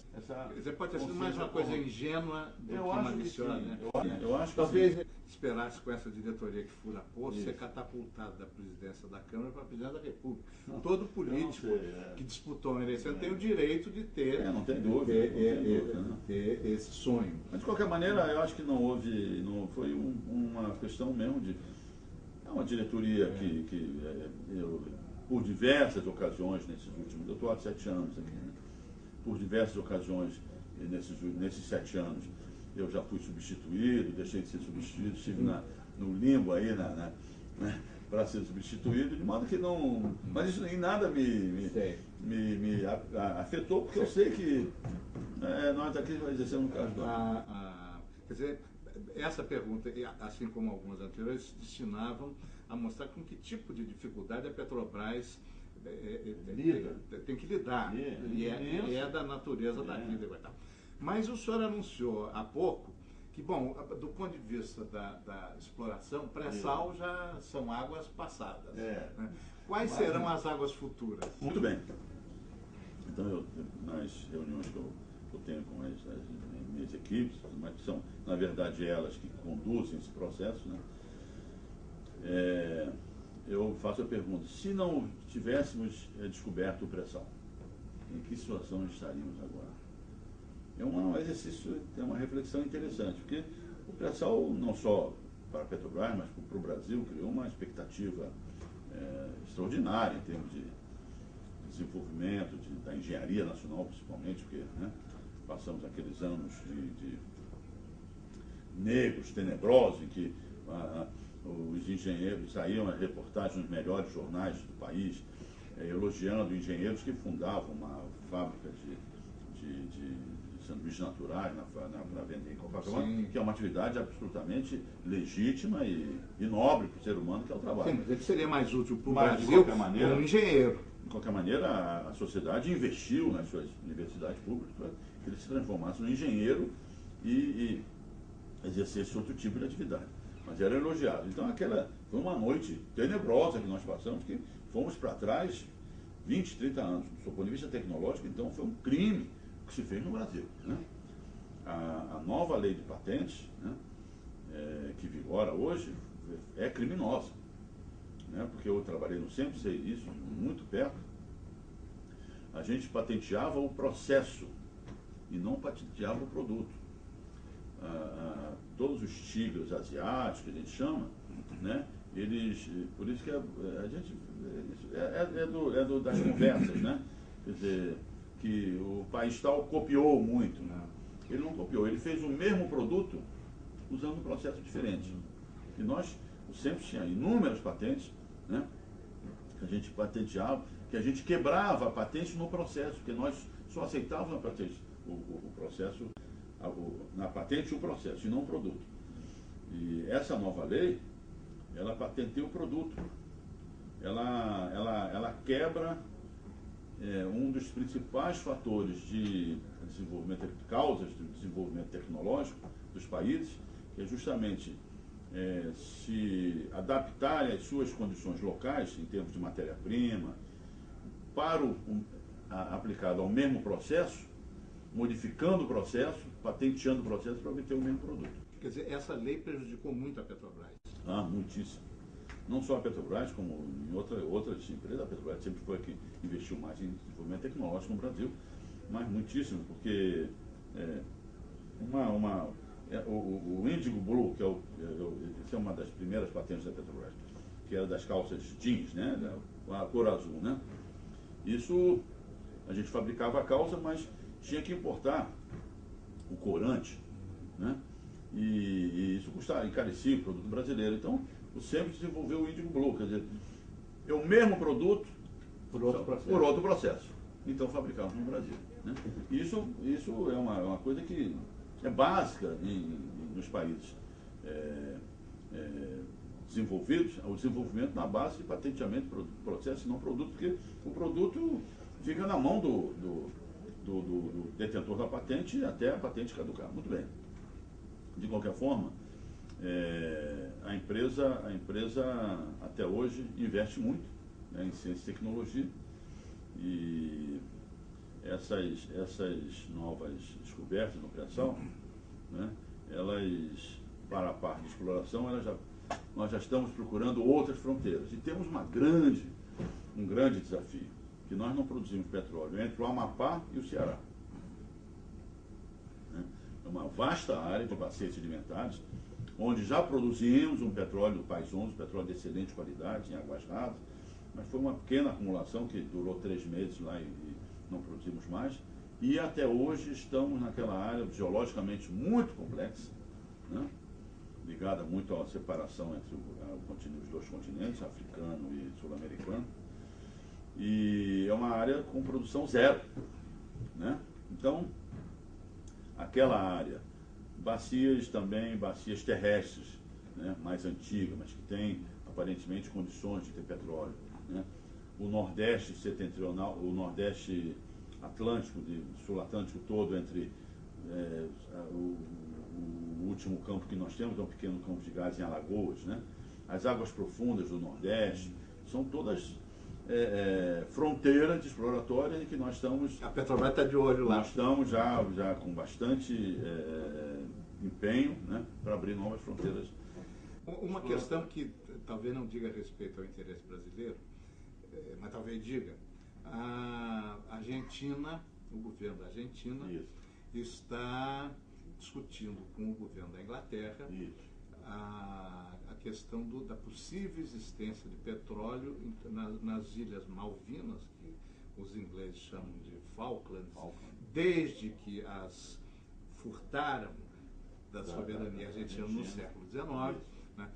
dizer, pode ter sido mais uma coisa ingênua do que maliciosa, né? Eu acho que talvez sim. esperasse com essa diretoria que fura poço ser catapultado da presidência da Câmara para a presidência da República. Todo político que disputou uma eleição tem o direito de ter, não tem dúvida, ter esse sonho. Mas de qualquer maneira, eu acho que não foi uma questão mesmo de uma diretoria que eu, por diversas ocasiões nesses últimos, eu estou há 7 anos aqui, né? Por diversas ocasiões nesses 7 anos eu já fui substituído, deixei de ser substituído, estive no limbo aí para ser substituído, de modo que não. Mas isso em nada me afetou, porque eu sei que nós aqui exercemos um cargo. Quer dizer, essa pergunta, assim como algumas anteriores, se destinavam a mostrar com que tipo de dificuldade a Petrobras tem que lidar, e é da natureza da vida. Mas o senhor anunciou há pouco que, bom, do ponto de vista da exploração, pré-sal já são águas passadas. Né? Quais serão as águas futuras? Muito bem. Então, nas reuniões que eu tenho com as minhas equipes, mas que são, na verdade, elas que conduzem esse processo, né? Eu faço a pergunta: se não tivéssemos descoberto o pré-sal, em que situação estaríamos agora? É um exercício, é uma reflexão interessante, porque o pré-sal, não só para a Petrobras, mas para o Brasil, criou uma expectativa extraordinária em termos de desenvolvimento da engenharia nacional, principalmente, porque, né, passamos aqueles anos de negros, tenebrosos, em que os engenheiros saíam a reportagem nos melhores jornais do país, elogiando engenheiros que fundavam uma fábrica de sanduíches naturais para vender em Copacabana, que é uma atividade absolutamente legítima e nobre para o ser humano, que é o trabalho. Sim, mas ele seria mais útil para o Brasil como um engenheiro. De qualquer maneira, a sociedade investiu nas suas universidades públicas para que ele se transformasse no engenheiro e exercesse outro tipo de atividade. Mas era elogiado. Então aquela foi uma noite tenebrosa que nós passamos, que fomos para trás 20, 30 anos. Do ponto de vista tecnológico, então foi um crime que se fez no Brasil, né? A nova lei de patentes, né, que vigora hoje, é criminosa, né? Porque eu trabalhei no Sempre, sei isso, muito perto. A gente patenteava o processo e não patenteava o produto. Todos os tigres asiáticos, que a gente chama, né, eles, por isso que a gente das conversas, né? Quer dizer, que o país tal copiou muito, né? Ele não copiou, ele fez o mesmo produto usando um processo diferente. E nós, sempre tinha inúmeras patentes, né, que a gente patenteava, que a gente quebrava a patente no processo, porque nós só aceitávamos na patente o processo, na patente o processo, e não o produto. E essa nova lei, ela patenteia o produto. ela quebra um dos principais fatores de desenvolvimento, causas do desenvolvimento tecnológico dos países, que é justamente se adaptarem às suas condições locais, em termos de matéria-prima, para aplicado ao mesmo processo, modificando o processo, patenteando o processo para obter o mesmo produto. Quer dizer, essa lei prejudicou muito a Petrobras. Muitíssimo. Não só a Petrobras, como em outras empresas. A Petrobras sempre foi a que investiu mais em desenvolvimento tecnológico no Brasil, mas muitíssimo, porque o Indigo Blue, que essa é uma das primeiras patentes da Petrobras, que era das calças jeans, né, a cor azul, né? Isso, a gente fabricava a calça, mas tinha que importar o corante, né? E isso encarecia o produto brasileiro. Então, o SEMPS desenvolveu o Indigo Blue, quer dizer, é o mesmo produto por outro processo. Então, fabricamos no Brasil, né? Isso é uma coisa que é básica nos países desenvolvidos, o desenvolvimento na base de patenteamento do processo e não produto, porque o produto fica na mão do detentor da patente até a patente caducar. Muito bem. De qualquer forma, a empresa até hoje investe muito, né, em ciência e tecnologia, e essas novas descobertas no pré-sal, né, elas, para a parte de exploração, nós já estamos procurando outras fronteiras. E temos um grande desafio, que nós não produzimos petróleo entre o Amapá e o Ceará. É uma vasta área de bacias sedimentares, onde já produzimos um petróleo Pais 11, petróleo de excelente qualidade, em águas rasas, mas foi uma pequena acumulação que durou 3 meses lá e não produzimos mais. E até hoje estamos naquela área geologicamente muito complexa, né, ligada muito à separação entre os dois continentes, africano e sul-americano, e é uma área com produção zero, né? Então, aquela área, bacias terrestres, né, mais antigas, mas que têm aparentemente condições de ter petróleo, né? O Nordeste setentrional, o Nordeste Atlântico, Sul-Atlântico todo, entre o último campo que nós temos, é um pequeno campo de gás em Alagoas, né? As águas profundas do Nordeste, são todas fronteiras exploratórias em que nós estamos... A Petrobras está de olho lá. Nós estamos já com bastante empenho, né, para abrir novas fronteiras. Uma questão que talvez não diga respeito ao interesse brasileiro, mas talvez diga, a Argentina, o governo da Argentina, está discutindo com o governo da Inglaterra a questão da possível existência de petróleo nas Ilhas Malvinas, que os ingleses chamam de Falklands, desde que as furtaram da soberania argentina no século XIX. Né?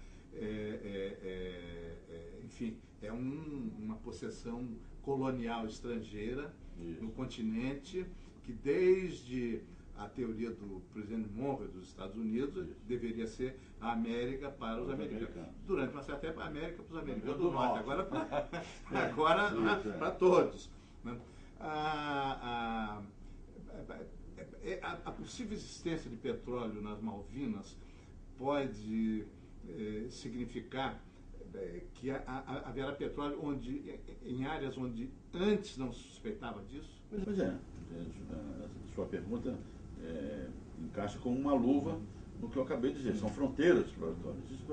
Enfim, é uma possessão colonial estrangeira no continente, que desde a teoria do presidente Monroe dos Estados Unidos deveria ser a América para os americanos. Durante uma certa época, a América para os americanos do norte, agora para todos. Né? A possível existência de petróleo nas Malvinas pode significar que haverá petróleo em áreas onde antes não se suspeitava disso? Pois é. A sua pergunta encaixa como uma luva no que eu acabei de dizer. São fronteiras exploratórias. Isso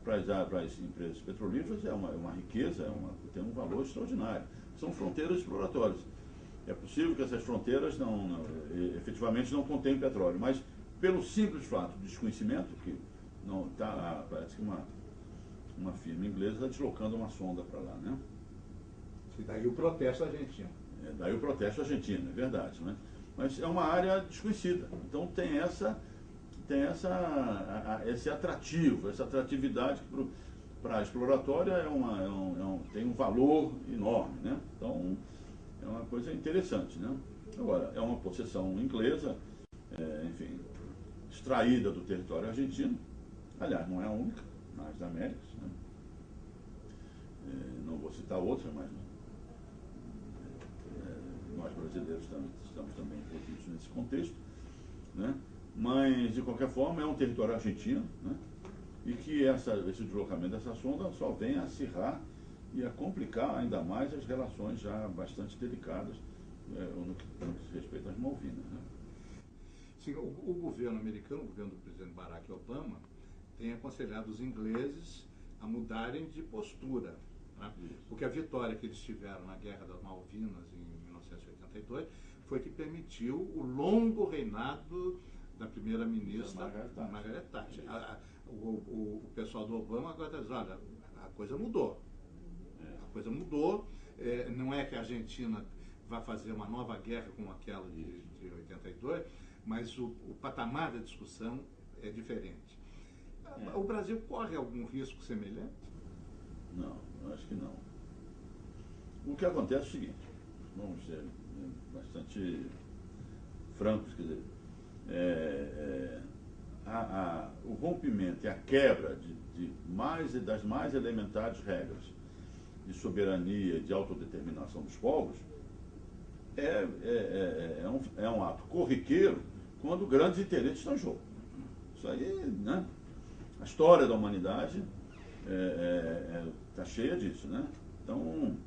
para as empresas petrolíferas é uma riqueza, tem um valor extraordinário. São fronteiras exploratórias. É possível que essas fronteiras efetivamente não contenham petróleo, mas pelo simples fato de desconhecimento, que não tá, parece que uma firma inglesa está deslocando uma sonda para lá, né? E daí o protesto argentino. Daí o protesto argentino, é verdade, né? Mas é uma área desconhecida. Então tem esse atrativo, essa atratividade que para a exploratória tem um valor enorme, né? Então é uma coisa interessante, né? Agora, é uma possessão inglesa, enfim, extraída do território argentino. Aliás, não é a única nas Américas, né? Não citar outras, mas nós brasileiros estamos também envolvidos nesse contexto, né? Mas, de qualquer forma, é um território argentino, né? E que esse deslocamento dessa sonda só vem a acirrar e a complicar ainda mais as relações já bastante delicadas no que se respeita às Malvinas, né? Sim, o governo americano, o governo do presidente Barack Obama, tem aconselhado os ingleses a mudarem de postura, né? Porque a vitória que eles tiveram na Guerra das Malvinas em 1982 foi que permitiu o longo reinado da primeira-ministra Margaret Thatcher. O pessoal do Obama agora está dizendo, olha, a coisa mudou. A coisa mudou. Não é que a Argentina vai fazer uma nova guerra como aquela de 82, mas o patamar da discussão é diferente. O Brasil corre algum risco semelhante? Não, eu acho que não. O que acontece é o seguinte, vamos ser bastante francos, quer dizer, o rompimento e a quebra das mais elementares regras de soberania, de autodeterminação dos povos, é um ato corriqueiro quando grandes interesses estão em jogo. Isso aí, né? A história da humanidade está cheia disso, né? Então,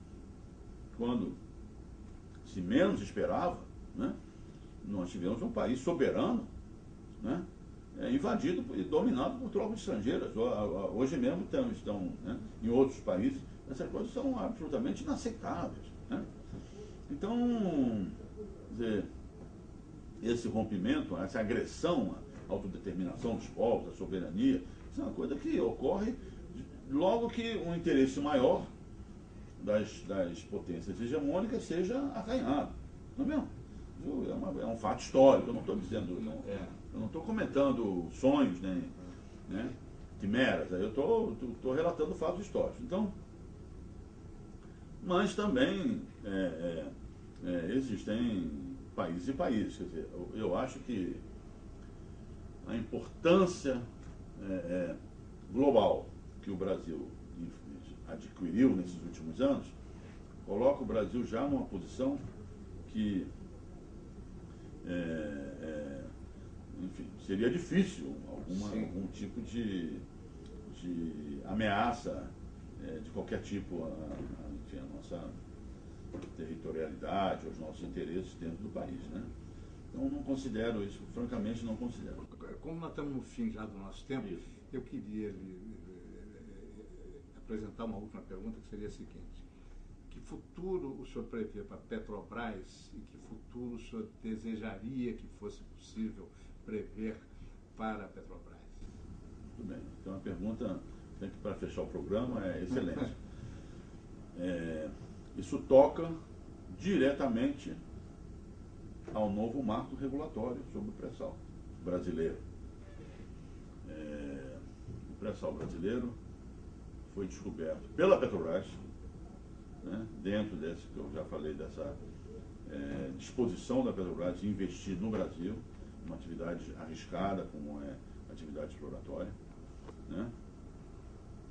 quando se menos esperava, né, nós tivemos um país soberano, né, invadido e dominado por tropas estrangeiras. Hoje mesmo estão né, em outros países, essas coisas são absolutamente inaceitáveis, né? Então, quer dizer, esse rompimento, essa agressão à autodeterminação dos povos, à soberania, isso é uma coisa que ocorre logo que um interesse maior das potências hegemônicas seja arranhado. Não é mesmo? É um fato histórico, eu não estou dizendo, eu não estou comentando sonhos, nem né, quimeras, eu estou relatando fatos históricos. Então, mas também existem países e países, quer dizer, eu acho que a importância global que o Brasil adquiriu nesses últimos anos coloca o Brasil já numa posição que enfim, seria difícil algum tipo de ameaça de qualquer tipo enfim, a nossa territorialidade, aos nossos interesses dentro do país, né? Então não considero isso, francamente não considero. Como nós estamos no fim já do nosso tempo, eu queria apresentar uma última pergunta, que seria a seguinte: que futuro o senhor prevê para a Petrobras e que futuro o senhor desejaria que fosse possível prever para a Petrobras? Muito bem, então a pergunta, para fechar o programa, é excelente. Isso toca diretamente ao novo marco regulatório sobre o pré-sal brasileiro. O pré-sal brasileiro foi descoberto pela Petrobras, né, dentro desse que eu já falei, dessa disposição da Petrobras de investir no Brasil, uma atividade arriscada como é a atividade exploratória, né?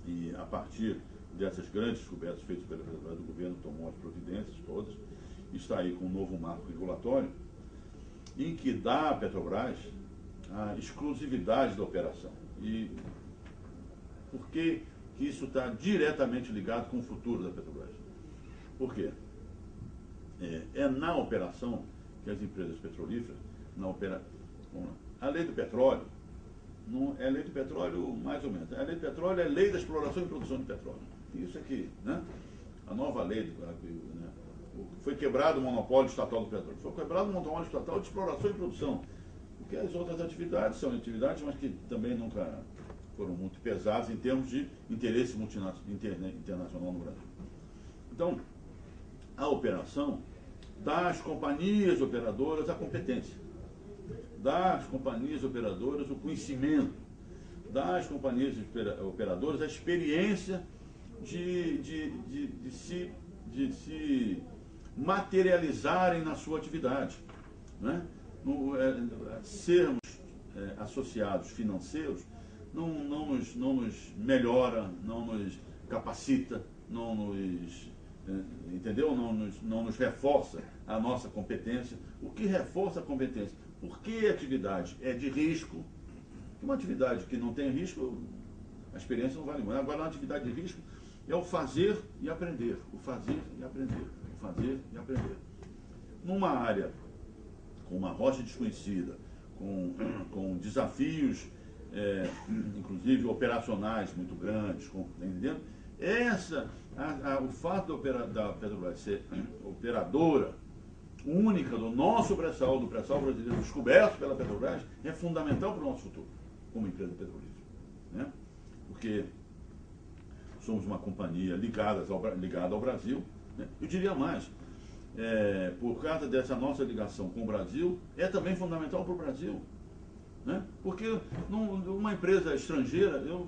E a partir dessas grandes descobertas feitas pela Petrobras, o governo tomou as providências todas, está aí com um novo marco regulatório, em que dá à Petrobras a exclusividade da operação. E por que isso está diretamente ligado com o futuro da Petrobras? Por quê? Na operação que as empresas petrolíferas, a lei do petróleo, não é lei do petróleo mais ou menos. A lei do petróleo é lei da exploração e produção de petróleo. Isso aqui, né? A nova lei, né? Foi quebrado o monopólio estatal do petróleo. Foi quebrado o monopólio estatal de exploração e produção. Porque as outras atividades são atividades, mas que também nunca foram muito pesadas em termos de interesse internacional no Brasil. Então, a operação dá às companhias operadoras a competência, dá às companhias operadoras o conhecimento, dá às companhias operadoras a experiência de se materializarem na sua atividade, né? Sermos associados financeiros não nos melhora, não nos capacita, entendeu? Não nos reforça a nossa competência. O que reforça a competência? Por que atividade é de risco? Uma atividade que não tem risco, a experiência não vale muito. Agora, uma atividade de risco é o fazer e aprender. O fazer e aprender. O fazer e aprender. Numa área com uma rocha desconhecida, com desafios, inclusive operacionais muito grandes, tá entendendo? O fato da Petrobras ser operadora única do nosso pré-sal, do pré-sal brasileiro, descoberto pela Petrobras, é fundamental para o nosso futuro, como empresa petrolífera. Né? Porque somos uma companhia ligada ao Brasil, né? Eu diria mais, por causa dessa nossa ligação com o Brasil, é também fundamental para o Brasil. Né? Porque uma empresa estrangeira, eu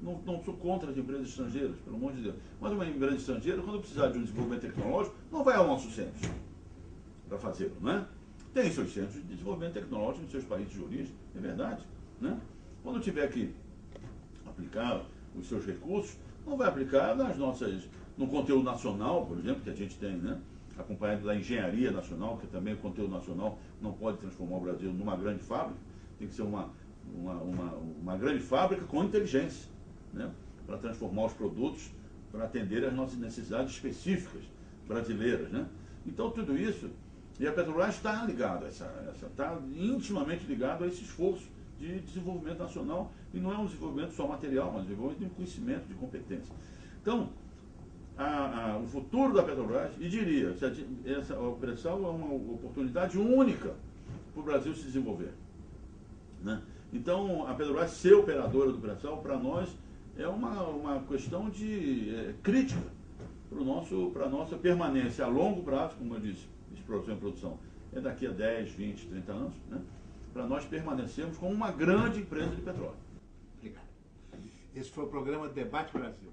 não sou contra as empresas estrangeiras, pelo amor de Deus, mas uma empresa estrangeira, quando precisar de um desenvolvimento tecnológico, não vai ao nosso centro para fazê-lo, né? Tem seus centros de desenvolvimento tecnológico nos seus países de origem, é verdade. Né? Quando tiver que aplicar os seus recursos, não vai aplicar no conteúdo nacional, por exemplo, que a gente tem, né? Acompanhado da engenharia nacional, que também o conteúdo nacional não pode transformar o Brasil numa grande fábrica, tem que ser uma grande fábrica com inteligência, né? Para transformar os produtos, para atender às nossas necessidades específicas brasileiras. Né? Então, tudo isso, e a Petrobras está ligada, está intimamente ligada a esse esforço de desenvolvimento nacional, e não é um desenvolvimento só material, mas um desenvolvimento de conhecimento, de competência. Então, o futuro da Petrobras, e diria, essa operação é uma oportunidade única para o Brasil se desenvolver. Né? Então, a Petrobras ser operadora do pré-sal, para nós, é uma questão crítica para a nossa permanência a longo prazo, como eu disse, exploração e produção, é daqui a 10, 20, 30 anos, né? Para nós permanecermos como uma grande empresa de petróleo. Obrigado. Esse foi o programa Debate Brasil.